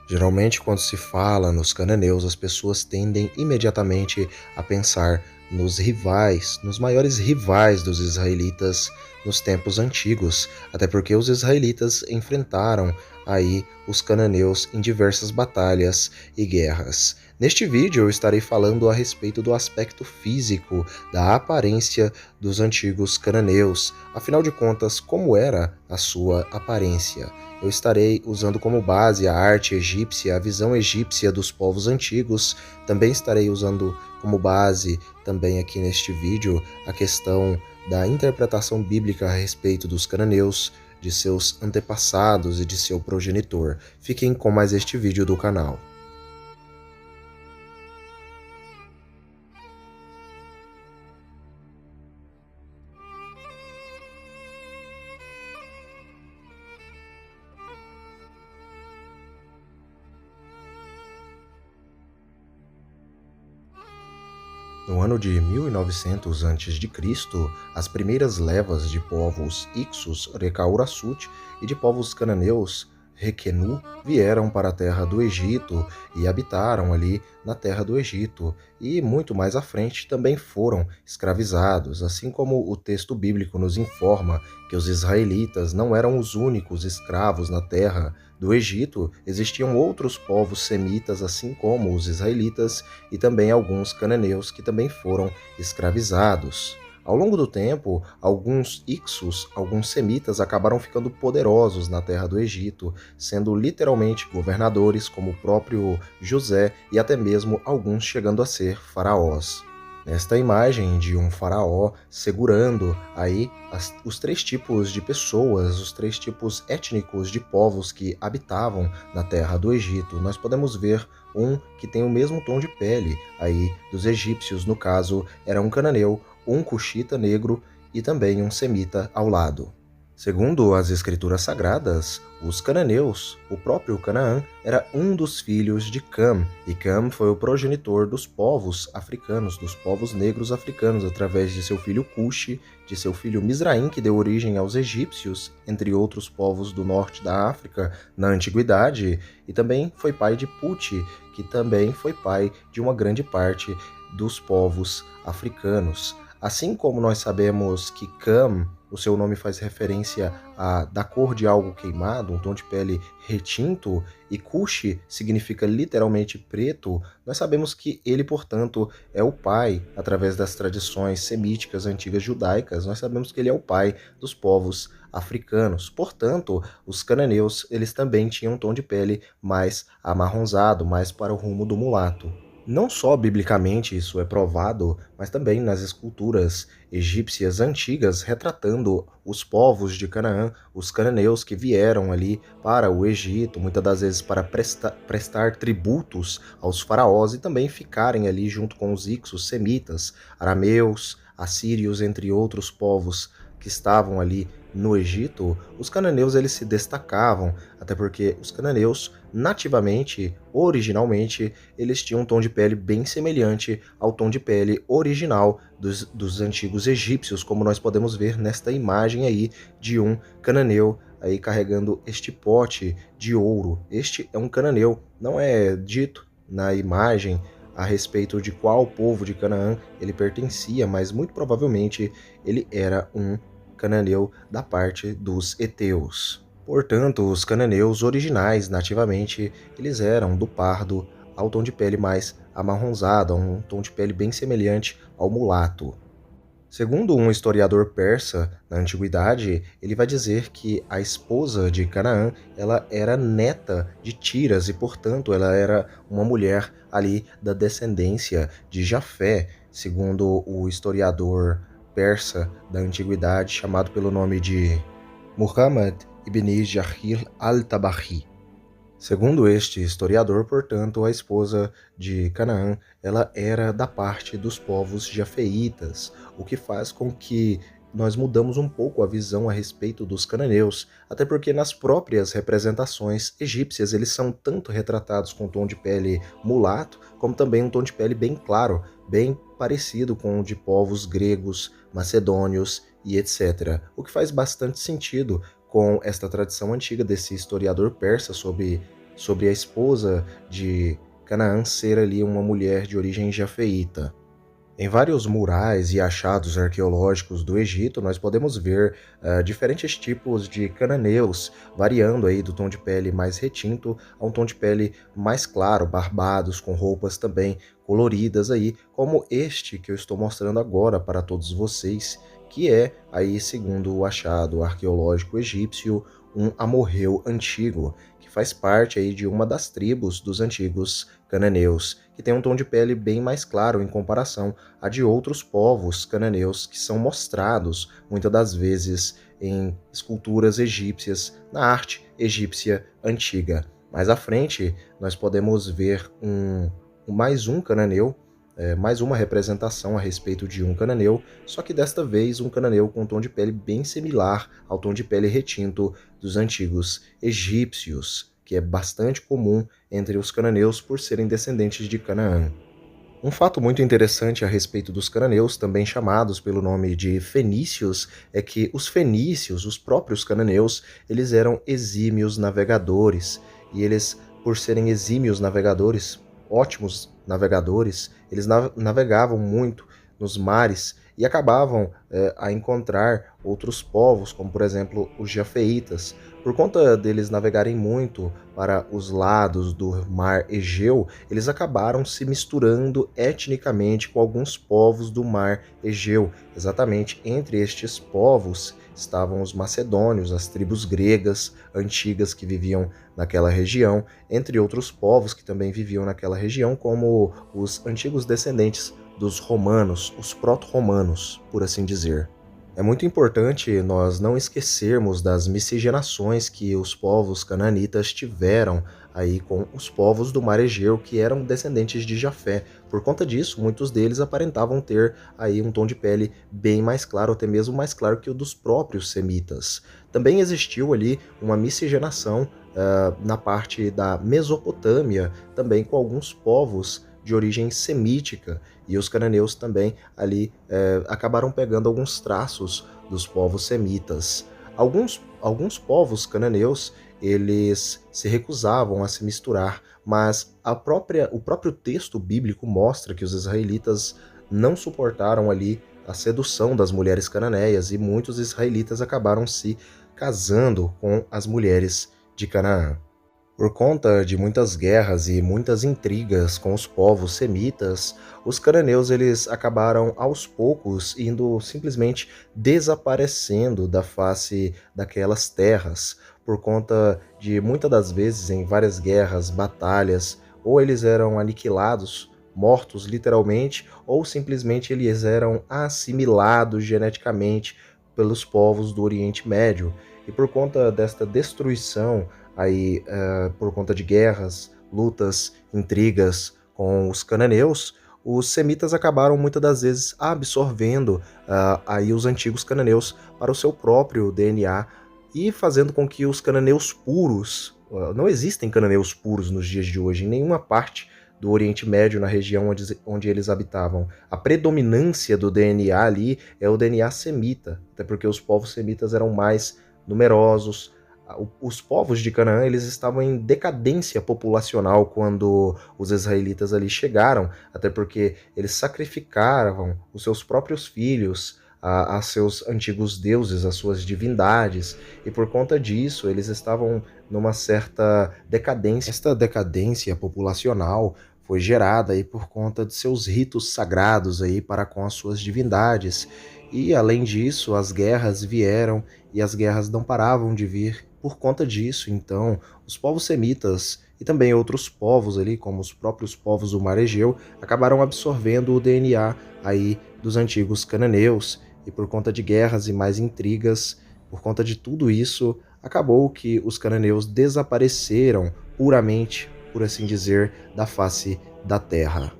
Geralmente, quando se fala nos cananeus, as pessoas tendem imediatamente a pensar nos rivais, nos maiores rivais dos israelitas nos tempos antigos, até porque os israelitas enfrentaram aí os cananeus em diversas batalhas e guerras. Neste vídeo eu estarei falando a respeito do aspecto físico, da aparência dos antigos cananeus, afinal de contas, como era a sua aparência. Eu estarei usando como base a arte egípcia, a visão egípcia dos povos antigos. Também estarei usando como base, também aqui neste vídeo, a questão da interpretação bíblica a respeito dos cananeus, de seus antepassados e de seu progenitor. Fiquem com mais este vídeo do canal. No ano de 1900 a.C., as primeiras levas de povos Ixos, Recaurasut e de povos cananeus, Requenu, vieram para a terra do Egito e habitaram ali na terra do Egito, e muito mais à frente também foram escravizados, assim como o texto bíblico nos informa que os israelitas não eram os únicos escravos na terra do Egito, existiam outros povos semitas, assim como os israelitas, e também alguns cananeus que também foram escravizados. Ao longo do tempo, alguns Ixos, alguns semitas, acabaram ficando poderosos na terra do Egito, sendo literalmente governadores, como o próprio José, e até mesmo alguns chegando a ser faraós. Nesta imagem de um faraó segurando aí os três tipos de pessoas, os três tipos étnicos de povos que habitavam na terra do Egito, nós podemos ver um que tem o mesmo tom de pele aí dos egípcios, no caso era um cananeu, um cuxita negro e também um semita ao lado. Segundo as escrituras sagradas, os cananeus, o próprio Canaã, era um dos filhos de Cam, e Cam foi o progenitor dos povos africanos, dos povos negros africanos, através de seu filho Cuxi, de seu filho Misraim, que deu origem aos egípcios, entre outros povos do norte da África na antiguidade, e também foi pai de Puti, que também foi pai de uma grande parte dos povos africanos. Assim como nós sabemos que Cam, o seu nome faz referência da cor de algo queimado, um tom de pele retinto, e Cuxi significa literalmente preto, nós sabemos que ele, portanto, é o pai, através das tradições semíticas antigas judaicas, nós sabemos que ele é o pai dos povos africanos. Portanto, os cananeus, eles também tinham um tom de pele mais amarronzado, mais para o rumo do mulato. Não só biblicamente isso é provado, mas também nas esculturas egípcias antigas retratando os povos de Canaã, os cananeus que vieram ali para o Egito, muitas das vezes para prestar tributos aos faraós e também ficarem ali junto com os ixos, semitas, arameus, assírios, entre outros povos que estavam ali no Egito. Os cananeus eles se destacavam, até porque os cananeus nativamente, originalmente, eles tinham um tom de pele bem semelhante ao tom de pele original dos antigos egípcios, como nós podemos ver nesta imagem aí de um cananeu aí carregando este pote de ouro. Este é um cananeu, não é dito na imagem a respeito de qual povo de Canaã ele pertencia, mas muito provavelmente ele era um cananeu da parte dos heteus. Portanto, os cananeus originais, nativamente, eles eram do pardo ao tom de pele mais amarronzado, a um tom de pele bem semelhante ao mulato. Segundo um historiador persa na antiguidade, ele vai dizer que a esposa de Canaã, ela era neta de Tiras e, portanto, ela era uma mulher ali da descendência de Jafé, segundo o historiador persa da antiguidade chamado pelo nome de Muhammad ibn Jahir al-Tabahi. Segundo este historiador, portanto, a esposa de Canaã, ela era da parte dos povos jafeitas, o que faz com que nós mudamos um pouco a visão a respeito dos cananeus, até porque nas próprias representações egípcias eles são tanto retratados com um tom de pele mulato, como também um tom de pele bem claro, bem parecido com o de povos gregos, macedônios e etc. O que faz bastante sentido com esta tradição antiga desse historiador persa sobre a esposa de Canaã ser ali uma mulher de origem jafeíta. Em vários murais e achados arqueológicos do Egito, nós podemos ver diferentes tipos de cananeus, variando aí do tom de pele mais retinto a um tom de pele mais claro, barbados, com roupas também coloridas aí, como este que eu estou mostrando agora para todos vocês, que é aí, segundo o achado arqueológico egípcio, um amorreu antigo, que faz parte aí de uma das tribos dos antigos cananeus, que tem um tom de pele bem mais claro em comparação a de outros povos cananeus que são mostrados muitas das vezes em esculturas egípcias, na arte egípcia antiga. Mais à frente, nós podemos ver mais um cananeu, mais uma representação a respeito de um cananeu, só que desta vez um cananeu com um tom de pele bem similar ao tom de pele retinto dos antigos egípcios, que é bastante comum entre os cananeus por serem descendentes de Canaã. Um fato muito interessante a respeito dos cananeus, também chamados pelo nome de fenícios, é que os fenícios, os próprios cananeus, eles eram exímios navegadores, e eles, por serem exímios navegadores, ótimos navegadores, eles navegavam muito nos mares e acabavam a encontrar outros povos, como por exemplo os jafeitas. Por conta deles navegarem muito para os lados do mar Egeu, eles acabaram se misturando etnicamente com alguns povos do mar Egeu. Exatamente entre estes povos estavam os macedônios, as tribos gregas antigas que viviam naquela região, entre outros povos que também viviam naquela região, como os antigos descendentes dos romanos, os proto-romanos, por assim dizer. É muito importante nós não esquecermos das miscigenações que os povos cananitas tiveram aí com os povos do Mar Egeu, que eram descendentes de Jafé. Por conta disso, muitos deles aparentavam ter aí um tom de pele bem mais claro, até mesmo mais claro que o dos próprios semitas. Também existiu ali uma miscigenação na parte da Mesopotâmia, também com alguns povos de origem semítica, e os cananeus também ali acabaram pegando alguns traços dos povos semitas. Alguns povos cananeus, eles se recusavam a se misturar, mas o próprio texto bíblico mostra que os israelitas não suportaram ali a sedução das mulheres cananeias, e muitos israelitas acabaram se casando com as mulheres de Canaã. Por conta de muitas guerras e muitas intrigas com os povos semitas, os cananeus eles acabaram aos poucos indo simplesmente desaparecendo da face daquelas terras, por conta de muitas das vezes em várias guerras, batalhas, ou eles eram aniquilados, mortos literalmente, ou simplesmente eles eram assimilados geneticamente pelos povos do Oriente Médio. E por conta desta destruição aí por conta de guerras, lutas, intrigas com os cananeus, os semitas acabaram muitas das vezes absorvendo aí os antigos cananeus para o seu próprio DNA e fazendo com que os cananeus puros, não existem cananeus puros nos dias de hoje em nenhuma parte do Oriente Médio, na região onde eles habitavam. A predominância do DNA ali é o DNA semita, até porque os povos semitas eram mais numerosos. Os povos de Canaã eles estavam em decadência populacional quando os israelitas ali chegaram, até porque eles sacrificavam os seus próprios filhos a seus antigos deuses, as suas divindades, e por conta disso eles estavam numa certa decadência. Esta decadência populacional foi gerada aí por conta de seus ritos sagrados aí para com as suas divindades. E além disso, as guerras vieram e as guerras não paravam de vir. Por conta disso, então, os povos semitas e também outros povos ali, como os próprios povos do Mar Egeu, acabaram absorvendo o DNA aí dos antigos cananeus, e por conta de guerras e mais intrigas, por conta de tudo isso, acabou que os cananeus desapareceram puramente, por assim dizer, da face da terra.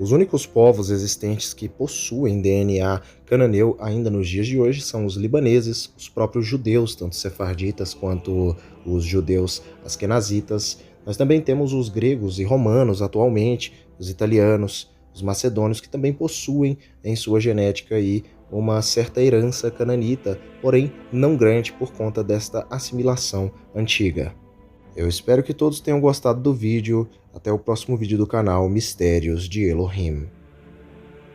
Os únicos povos existentes que possuem DNA cananeu ainda nos dias de hoje são os libaneses, os próprios judeus, tanto sefarditas quanto os judeus askenazitas. Nós também temos os gregos e romanos atualmente, os italianos, os macedônios, que também possuem em sua genética aí uma certa herança cananita, porém não grande por conta desta assimilação antiga. Eu espero que todos tenham gostado do vídeo. Até o próximo vídeo do canal Mistérios de Elohim.